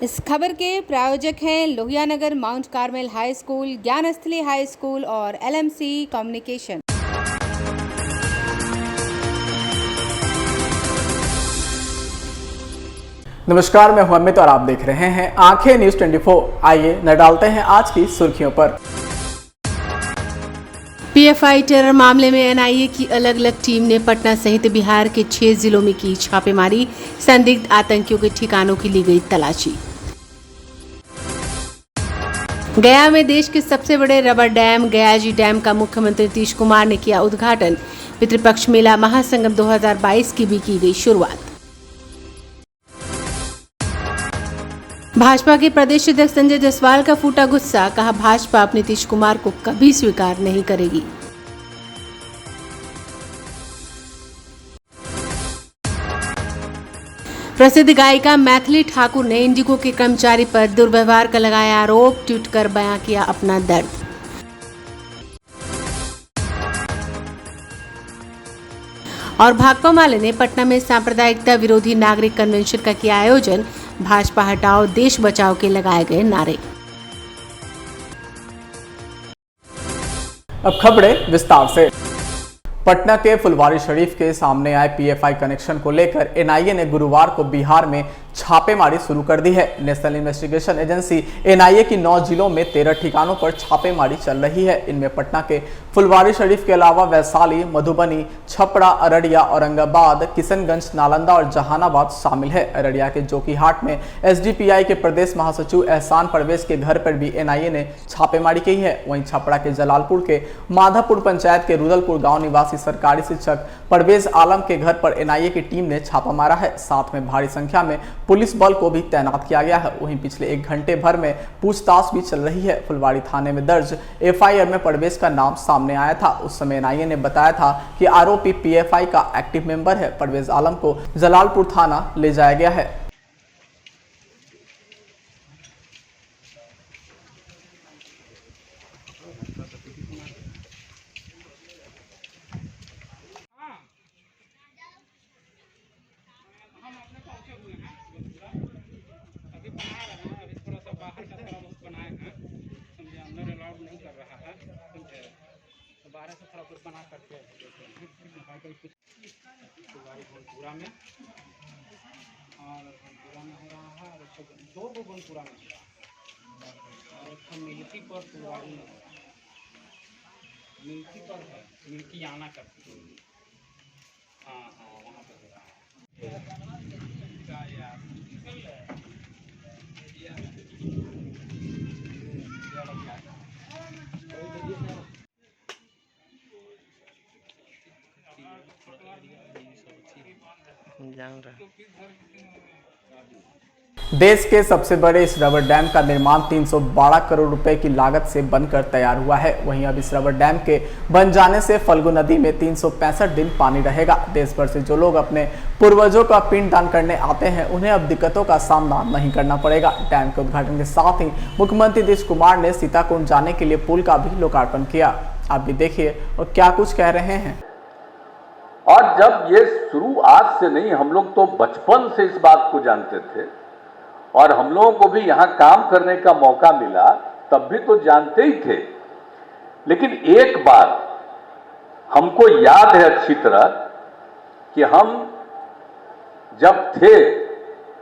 इस खबर के प्रायोजक हैं Lohia Nagar Mount Carmel High School, Gyansthali High School और LMC कम्युनिकेशन। नमस्कार, मैं हूं अमित और आप देख रहे हैं आंखें न्यूज 24। आइए न डालते हैं आज की सुर्खियों पर। PFI टेरर मामले में NIA की अलग अलग टीम ने पटना सहित बिहार के 6 जिलों में की छापेमारी, संदिग्ध आतंकियों के ठिकानों की ली गई तलाशी। गया में देश के सबसे बड़े रबर डैम गयाजी डैम का मुख्यमंत्री नीतीश कुमार ने किया उद्घाटन। पितृपक्ष मेला महासंगम 2022 की भी की गई शुरुआत। भाजपा के प्रदेश अध्यक्ष संजय जायसवाल का फूटा गुस्सा, कहा भाजपा अब नीतीश कुमार को कभी स्वीकार नहीं करेगी। प्रसिद्ध गायिका मैथिली ठाकुर ने इंडिगो के कर्मचारी पर दुर्व्यवहार का लगाया आरोप, ट्वीट कर बयां किया अपना दर्द। और भाकपा माले ने पटना में सांप्रदायिकता विरोधी नागरिक कन्वेंशन का किया आयोजन, भाजपा हटाओ देश बचाओ के लगाए गए नारे। अब खबरें विस्तार से। पटना के फुलवारी शरीफ के सामने आए PFI कनेक्शन को लेकर NIA ने गुरुवार को बिहार में छापेमारी शुरू कर दी है। नेशनल इन्वेस्टिगेशन एजेंसी NIA की 9 जिलों में 13 ठिकानों पर छापेमारी चल रही है। इनमें पटना के फुलवारी शरीफ के अलावा वैशाली, मधुबनी, छपरा, अररिया, औरंगाबाद, किशनगंज, नालंदा और जहानाबाद शामिल है। अररिया के जोकीहाट में SDPI के प्रदेश महासचिव एहसान परवेज के घर पर भी NIA ने छापेमारी की है। वहीं छपरा के जलालपुर के माधापुर पंचायत के रुदलपुर गाँव निवासी सरकारी शिक्षक परवेज आलम के घर पर NIA की टीम ने छापा मारा है। साथ में भारी संख्या में पुलिस बल को भी तैनात किया गया है। वहीं पिछले 1 घंटे भर में पूछताछ भी चल रही है। फुलवारी थाने में दर्ज FIR में परवेज का नाम सामने आया था। उस समय NIA ने बताया था कि आरोपी PFI का एक्टिव मेंबर है। परवेज आलम को जलालपुर थाना ले जाया गया है। बारह से थोड़ा कुछ बना करके गोनपुरा में और गोनपुरा में हो रहा है, और 2 गोनपुरा में हो रहा है, और एक मिल्की पर फुलवारी में हो रहा है। मिल्की पर है, मिल्की आना करती है। हाँ वहाँ पर हो रहा है। देश के सबसे बड़े इस रबर डैम का निर्माण 312 करोड़ रुपए की लागत से बनकर तैयार हुआ है। वहीं अब इस रबर डैम के बन जाने से फल्गु नदी में 365 दिन पानी रहेगा। देश भर से जो लोग अपने पूर्वजों का पिंडदान करने आते हैं, उन्हें अब दिक्कतों का सामना नहीं करना पड़ेगा। डैम के उद्घाटन के साथ ही मुख्यमंत्री नीतीश कुमार ने सीताकुंड जाने के लिए पुल का भी लोकार्पण किया। आप भी देखिए और क्या कुछ कह रहे हैं। और जब ये शुरू आज से नहीं, हम लोग तो बचपन से इस बात को जानते थे, और हम लोगों को भी यहाँ काम करने का मौका मिला, तब भी तो जानते ही थे। लेकिन एक बार हमको याद है अच्छी तरह कि हम जब थे,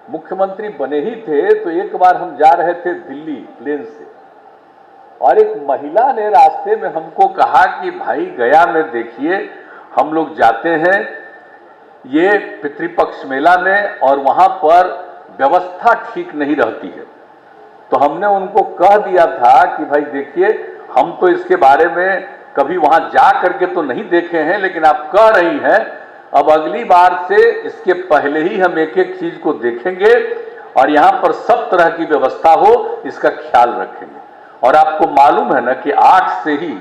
मुख्यमंत्री बने ही थे, तो एक बार हम जा रहे थे दिल्ली प्लेन से, और एक महिला ने रास्ते में हमको कहा कि भाई गया में देखिए, हम लोग जाते हैं ये पितृपक्ष मेला में, और वहाँ पर व्यवस्था ठीक नहीं रहती है। तो हमने उनको कह दिया था कि भाई देखिए, हम तो इसके बारे में कभी वहाँ जा करके तो नहीं देखे हैं, लेकिन आप कह रही हैं, अब अगली बार से इसके पहले ही हम एक एक चीज को देखेंगे और यहाँ पर सब तरह की व्यवस्था हो, इसका ख्याल रखेंगे। और आपको मालूम है ना कि 8 से ही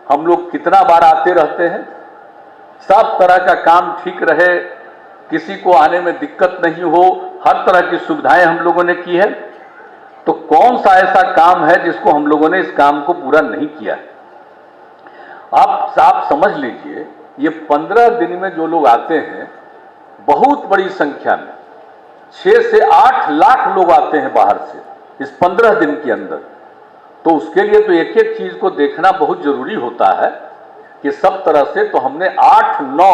हम लोग कितना बार आते रहते हैं। सब तरह का काम ठीक रहे, किसी को आने में दिक्कत नहीं हो, हर तरह की सुविधाएं हम लोगों ने की है। तो कौन सा ऐसा काम है जिसको हम लोगों ने इस काम को पूरा नहीं किया है। आप समझ लीजिए, ये 15 दिन में जो लोग आते हैं, बहुत बड़ी संख्या में, 6 से 8 लाख लोग आते हैं बाहर से इस 15 दिन के अंदर। तो उसके लिए तो एक एक चीज को देखना बहुत जरूरी होता है कि सब तरह से। तो हमने 8-9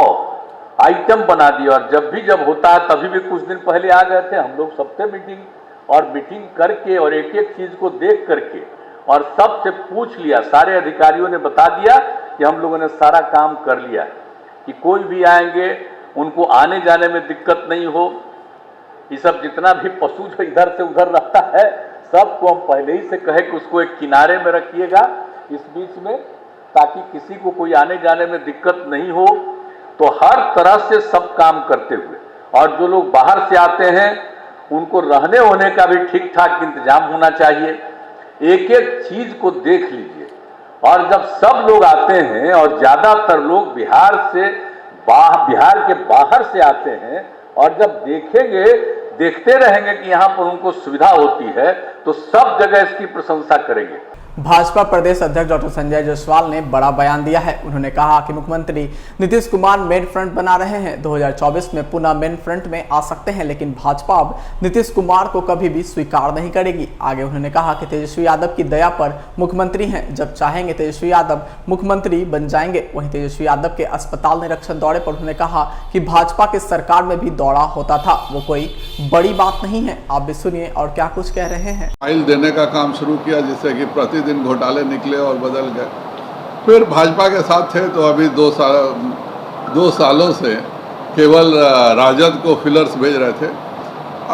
आइटम बना दिए और जब होता है तभी भी कुछ दिन पहले आ गए थे हम लोग सबसे मीटिंग करके और एक एक चीज को देख करके और सबसे पूछ लिया। सारे अधिकारियों ने बता दिया कि हम लोगों ने सारा काम कर लिया कि कोई भी आएंगे उनको आने जाने में दिक्कत नहीं हो। ये सब जितना भी पशु जो इधर से उधर रहता है सबको हम पहले ही से कहे कि उसको एक किनारे में रखिएगा इस बीच में, ताकि किसी को कोई आने जाने में दिक्कत नहीं हो। तो हर तरह से सब काम करते हुए, और जो लोग बाहर से आते हैं उनको रहने होने का भी ठीक ठाक इंतजाम होना चाहिए। एक एक चीज को देख लीजिए। और जब सब लोग आते हैं और ज्यादातर लोग बिहार के बाहर से आते हैं और जब देखते रहेंगे कि यहाँ पर उनको सुविधा होती है तो सब जगह इसकी प्रशंसा करेंगे। भाजपा प्रदेश अध्यक्ष डॉक्टर संजय जायसवाल ने बड़ा बयान दिया है। उन्होंने कहा कि मुख्यमंत्री नीतीश कुमार मेन फ्रंट बना रहे हैं। 2024 में पुनः मेन फ्रंट में आ सकते हैं, लेकिन भाजपा अब नीतीश कुमार को कभी भी स्वीकार नहीं करेगी। आगे उन्होंने कहा कि तेजस्वी यादव की दया पर मुख्यमंत्री हैं, जब चाहेंगे तेजस्वी यादव मुख्यमंत्री बन जाएंगे। वहीं तेजस्वी यादव के अस्पताल निरीक्षण दौरे पर उन्होंने कहा कि भाजपा की सरकार में भी दौरा होता था, वो कोई बड़ी बात नहीं है। आप भी सुनिए और क्या कुछ कह रहे हैं। फाइल देने का काम शुरू किया जिससे कि प्रतिदिन घोटाले निकले और बदल गए। फिर भाजपा के साथ थे तो अभी 2 सालों से केवल राजद को फिलर्स भेज रहे थे।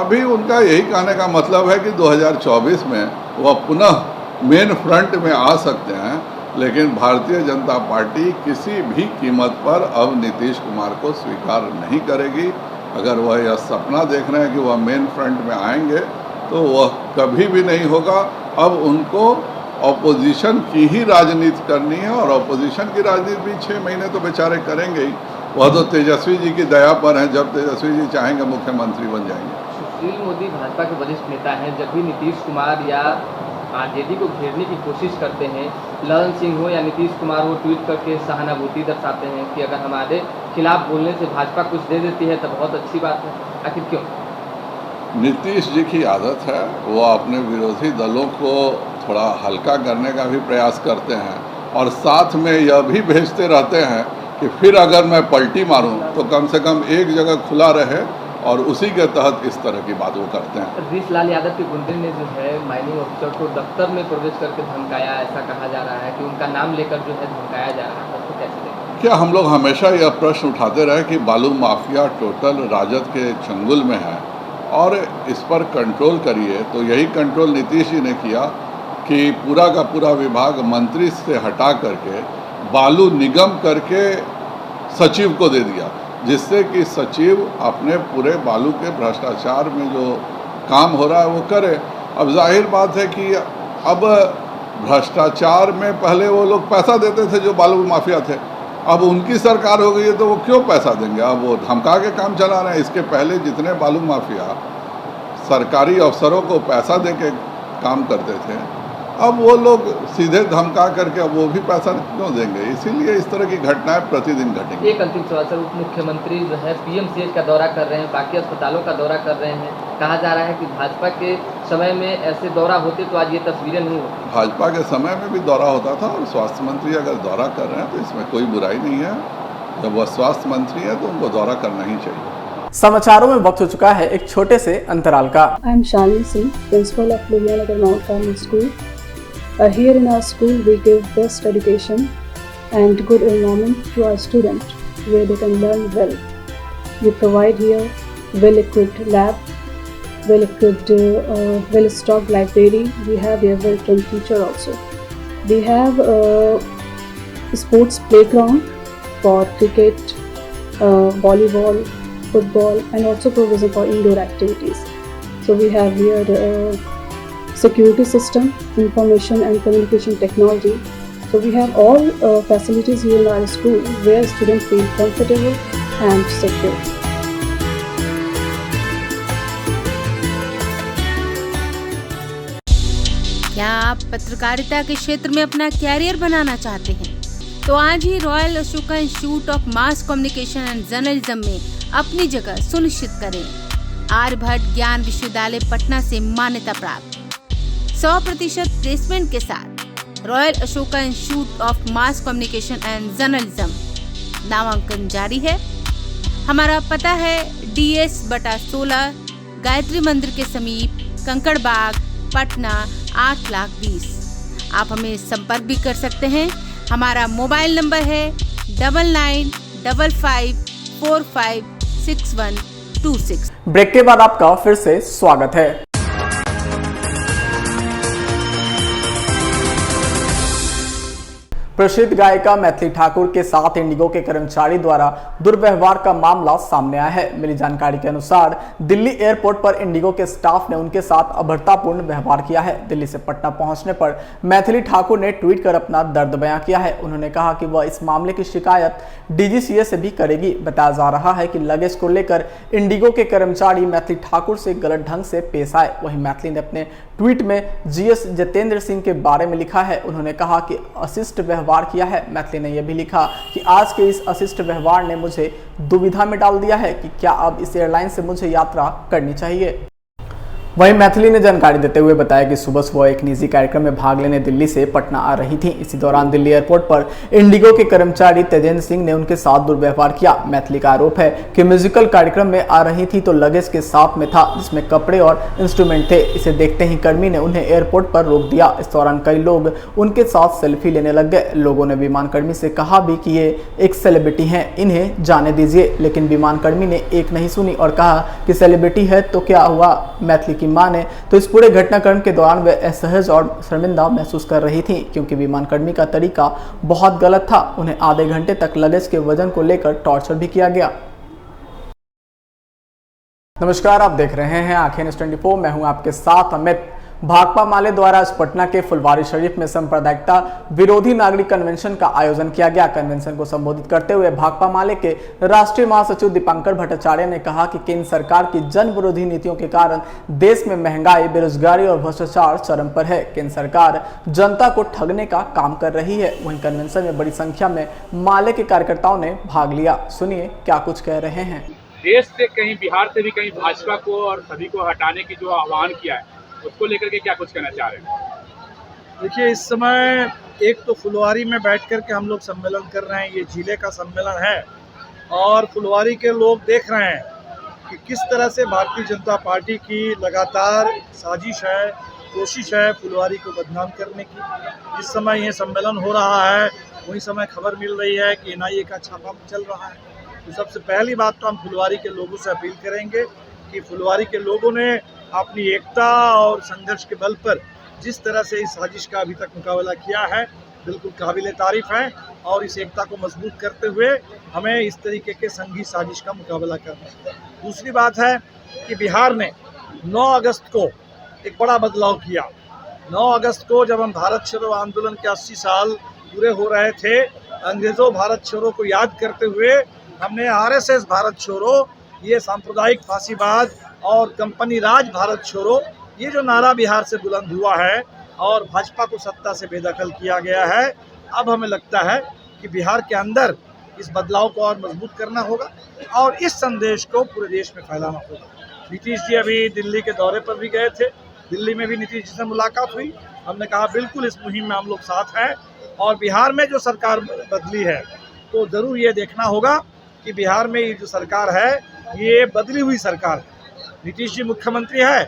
अभी उनका यही कहने का मतलब है कि 2024 में वह पुनः मेन फ्रंट में आ सकते हैं, लेकिन भारतीय जनता पार्टी किसी भी कीमत पर अब नीतीश कुमार को स्वीकार नहीं करेगी। अगर वह यह सपना देख रहे हैं कि वह मेन फ्रंट में आएंगे तो वह कभी भी नहीं होगा। अब उनको ऑपोजिशन की ही राजनीति करनी है और ऑपोजिशन की राजनीति भी 6 महीने तो बेचारे करेंगे ही। वह तो तेजस्वी जी की दया पर हैं, जब तेजस्वी जी चाहेंगे मुख्यमंत्री बन जाएंगे। सुशील मोदी भाजपा के वरिष्ठ नेता हैं। जब भी नीतीश कुमार या आरजेडी को घेरने की कोशिश करते हैं, ललन सिंह हो या नीतीश कुमार हो, ट्वीट करके सहानुभूति दर्शाते हैं कि अगर हमारे खिलाफ बोलने से भाजपा कुछ दे देती है तो बहुत अच्छी बात है। आखिर क्यों? नीतीश जी की आदत है, वो अपने विरोधी दलों को थोड़ा हल्का करने का भी प्रयास करते हैं और साथ में यह भी भेजते रहते हैं कि फिर अगर मैं पलटी मारूं तो कम से कम एक जगह खुला रहे, और उसी के तहत इस तरह की बात वो करते हैं। हरीश लाल यादव के गुंडे ने जो है माइनिंग ऑफिसर को दफ्तर में प्रवेश करके धमकाया, ऐसा कहा जा रहा है कि उनका नाम लेकर जो है धमकाया जा रहा है, तो कैसे देखें? क्या हम लोग हमेशा यह प्रश्न उठाते रहे कि बालू माफिया टोटल राजद के चंगुल में है और इस पर कंट्रोल करिए, तो यही कंट्रोल नीतीश जी ने किया कि पूरा का पूरा विभाग मंत्री से हटा करके बालू निगम करके सचिव को दे दिया, जिससे कि सचिव अपने पूरे बालू के भ्रष्टाचार में जो काम हो रहा है वो करे। अब जाहिर बात है कि अब भ्रष्टाचार में पहले वो लोग पैसा देते थे जो बालू माफिया थे, अब उनकी सरकार हो गई है तो वो क्यों पैसा देंगे, अब वो धमका के काम चला रहे हैं। इसके पहले जितने बालू माफिया सरकारी अफसरों को पैसा दे के काम करते थे, अब वो लोग सीधे धमका करके अब वो भी पैसा क्यों देंगे। इसीलिए इस तरह की घटनाएं प्रतिदिन घटेंगी। एक अंतिम सवाल सर, उप मुख्यमंत्री जो है पीएमसीएच का दौरा कर रहे हैं, बाकी अस्पतालों का दौरा कर रहे हैं। कहा जा रहा है कि भाजपा के समय में ऐसे दौरा होते तो आज ये तस्वीरें नहीं होती। भाजपा के समय में भी दौरा होता था और स्वास्थ्य मंत्री अगर दौरा कर रहे हैं तो इसमें कोई बुराई नहीं है। जब वह स्वास्थ्य मंत्री है तो उनको दौरा करना ही चाहिए। समाचारों में वक्त हो चुका है एक छोटे से अंतराल का। I am Shalini Singh, principal of Luhianagar Mount Carmel School. Here in our school, we give best education and good environment to our students, where they can learn well. We provide here well-equipped lab, well-equipped, well-stocked library. We have here well-trained teacher also. We have sports playground for cricket, volleyball, football, and also provision for indoor activities. So we have here security system, information and communication technology. So we have all facilities here in our school where students feel comfortable and secure. क्या आप पत्रकारिता के क्षेत्र में अपना career बनाना चाहते हैं? तो आज ही Royal Ashoka Institute of Mass Communication and Journalism में अपनी जगह सुनिश्चित करें। आर्यभट्ट ज्ञान विश्वविद्यालय पटना से मान्यता प्राप्त। 100% प्लेसमेंट के साथ royal Ashoka Institute of Mass Communication and journalism नामांकन जारी है। हमारा पता है DS/16 गायत्री मंदिर के समीप, कंकड़ बाग, पटना 8,20,000। आप हमें संपर्क भी कर सकते हैं। हमारा मोबाइल नंबर है 9955456126। ब्रेक के बाद आपका फिर से स्वागत है। प्रसिद्ध गायिका मैथिली ठाकुर के साथ इंडिगो के कर्मचारी द्वारा दुर्व्यवहार का मामला सामने आया है। मिली जानकारी के अनुसार दिल्ली एयरपोर्ट पर इंडिगो के स्टाफ ने उनके साथ अभद्रतापूर्ण व्यवहार किया है। दिल्ली से पटना पहुंचने पर मैथिली ठाकुर ने ट्वीट कर अपना दर्द बयां किया है। उन्होंने कहा कि वह इस मामले की शिकायत DGCA से भी करेगी। बताया जा रहा है कि लगेज को लेकर इंडिगो के कर्मचारी मैथिली ठाकुर से गलत ढंग से पेश आए। वहीं मैथिली ने अपने ट्वीट में GS जितेंद्र सिंह के बारे में लिखा है। उन्होंने कहा कि अशिष्ट व्यवहार किया है। मैथिली ने यह भी लिखा कि आज के इस अशिष्ट व्यवहार ने मुझे दुविधा में डाल दिया है कि क्या अब इस एयरलाइन से मुझे यात्रा करनी चाहिए। वहीं मैथिली ने जानकारी देते हुए बताया कि सुबह वह एक निजी कार्यक्रम में भाग लेने दिल्ली से पटना आ रही थी। इसी दौरान दिल्ली एयरपोर्ट पर इंडिगो के कर्मचारी तेजेंद्र सिंह ने उनके साथ दुर्व्यवहार किया। मैथिली का आरोप है कि म्यूजिकल कार्यक्रम में आ रही थी तो लगेज के साथ में था, जिसमें कपड़े और इंस्ट्रूमेंट थे। इसे देखते ही कर्मी ने उन्हें एयरपोर्ट पर रोक दिया। इस दौरान कई लोग उनके साथ सेल्फी लेने लग गए। लोगों ने विमान कर्मी से कहा भी कि ये एक सेलिब्रिटी हैं, इन्हें जाने दीजिए, लेकिन विमान कर्मी ने एक नहीं सुनी और कहा कि सेलिब्रिटी है तो क्या हुआ। मैथिली की मां ने तो इस पूरे घटनाक्रम के दौरान वे असहज और शर्मिंदा महसूस कर रही थी, क्योंकि विमान कर्मी का तरीका बहुत गलत था। उन्हें आधे घंटे तक लगेज के वजन को लेकर टॉर्चर भी किया गया। नमस्कार, आप देख रहे हैं आंखें न्यूज़ 24। मैं हूं आपके साथ अमित। भाकपा माले द्वारा आज पटना के फुलवारी शरीफ में सांप्रदायिकता विरोधी नागरिक कन्वेंशन का आयोजन किया गया। कन्वेंशन को संबोधित करते हुए भाकपा माले के राष्ट्रीय महासचिव दीपांकर भट्टाचार्य ने कहा कि केंद्र सरकार की जन विरोधी नीतियों के कारण देश में महंगाई, बेरोजगारी और भ्रष्टाचार चरम पर है। केंद्र सरकार जनता को ठगने का काम कर रही है। वहीं कन्वेंशन में बड़ी संख्या में माले के कार्यकर्ताओं ने भाग लिया। सुनिए क्या कुछ कह रहे हैं। देश से कहीं, बिहार से भी कहीं भाजपा को और सभी को हटाने की जो आह्वान किया है, उसको लेकर के क्या कुछ कहना चाह रहे हैं? देखिए, इस समय एक तो फुलवारी में बैठ कर के हम लोग सम्मेलन कर रहे हैं। ये जिले का सम्मेलन है और फुलवारी के लोग देख रहे हैं कि किस तरह से भारतीय जनता पार्टी की लगातार साजिश है, कोशिश है फुलवारी को बदनाम करने की। जिस समय ये सम्मेलन हो रहा है वही समय खबर मिल रही है कि NIA का छापा चल रहा है। तो सबसे पहली बात तो हम फुलवारी के लोगों से अपील करेंगे कि फुलवारी के लोगों ने अपनी एकता और संघर्ष के बल पर जिस तरह से इस साजिश का अभी तक मुकाबला किया है, बिल्कुल काबिले तारीफ है। और इस एकता को मजबूत करते हुए हमें इस तरीके के संघी साजिश का मुकाबला करना है। दूसरी बात है कि बिहार ने 9 अगस्त को एक बड़ा बदलाव किया। 9 अगस्त को जब हम भारत छोड़ो आंदोलन के 80 साल पूरे हो रहे थे, अंग्रेज़ों भारत छोड़ो को याद करते हुए हमने RSS भारत छोड़ो, ये सांप्रदायिक फांसीवाद और कंपनी राज भारत छोड़ो, ये जो नारा बिहार से बुलंद हुआ है और भाजपा को सत्ता से बेदखल किया गया है, अब हमें लगता है कि बिहार के अंदर इस बदलाव को और मजबूत करना होगा और इस संदेश को पूरे देश में फैलाना होगा। नीतीश जी अभी दिल्ली के दौरे पर भी गए थे। दिल्ली में भी नीतीश जी से मुलाकात हुई। हमने कहा बिल्कुल इस मुहिम में हम लोग साथ हैं और बिहार में जो सरकार बदली है तो ज़रूर ये देखना होगा कि बिहार में ये जो सरकार है ये बदली हुई सरकार है। नीतीश जी मुख्यमंत्री है,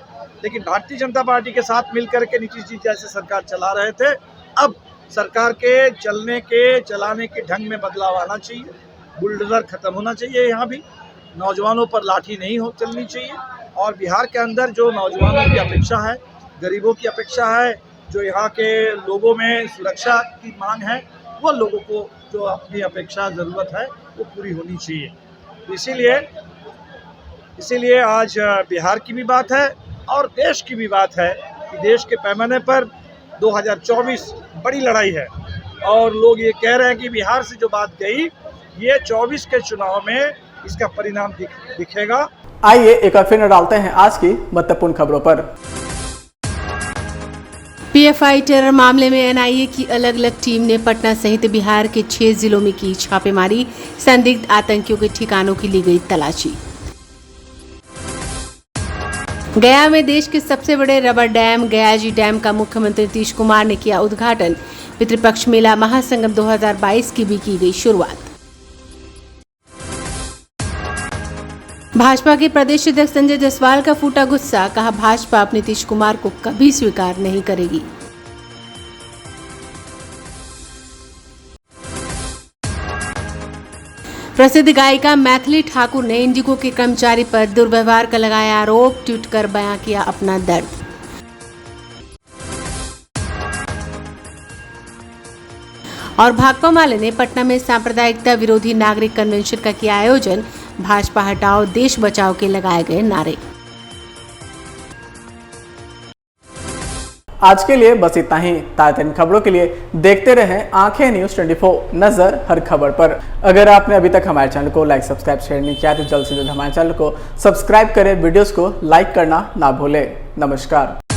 लेकिन भारतीय जनता पार्टी के साथ मिलकर के नीतीश जी जैसे सरकार चला रहे थे, अब सरकार के चलाने के ढंग में बदलाव आना चाहिए। बुलडोजर खत्म होना चाहिए। यहाँ भी नौजवानों पर लाठी नहीं चलनी चाहिए और बिहार के अंदर जो नौजवानों की अपेक्षा है, गरीबों की अपेक्षा है, जो यहाँ के लोगों में सुरक्षा की मांग है, वो लोगों को जो अपनी अपेक्षा ज़रूरत है वो पूरी होनी चाहिए। इसीलिए आज बिहार की भी बात है और देश की भी बात है कि देश के पैमाने पर 2024 बड़ी लड़ाई है और लोग ये कह रहे हैं कि बिहार से जो बात गई ये 24 के चुनाव में इसका परिणाम दिखेगा। आइए एक बार फिर डालते हैं आज की महत्वपूर्ण खबरों पर। PFI टेरर मामले में NIA की अलग अलग टीम ने पटना सहित बिहार के 6 जिलों में की छापेमारी। संदिग्ध आतंकियों के ठिकानों की ली गई तलाशी। गया में देश के सबसे बड़े रबर डैम गयाजी डैम का मुख्यमंत्री नीतीश कुमार ने किया उद्घाटन। पितृपक्ष मेला महासंगम 2022 की भी की गई शुरुआत। भाजपा के प्रदेश अध्यक्ष संजय जायसवाल का फूटा गुस्सा, कहा भाजपा अब नीतीश कुमार को कभी स्वीकार नहीं करेगी। प्रसिद्ध गायिका मैथिली ठाकुर ने इंडिगो के कर्मचारी पर दुर्व्यवहार का लगाया आरोप, ट्वीट कर बयां किया अपना दर्द। और भाकपा माले ने पटना में सांप्रदायिकता विरोधी नागरिक कन्वेंशन का किया आयोजन। भाजपा हटाओ देश बचाओ के लगाए गए नारे। आज के लिए बस इतना ही। ताज़ा खबरों के लिए देखते रहें आंखें न्यूज़ 24, नजर हर खबर पर। अगर आपने अभी तक हमारे चैनल को लाइक, सब्सक्राइब, शेयर नहीं किया तो जल्द से जल्द हमारे चैनल को सब्सक्राइब करें, वीडियोस को लाइक करना ना भूलें। नमस्कार।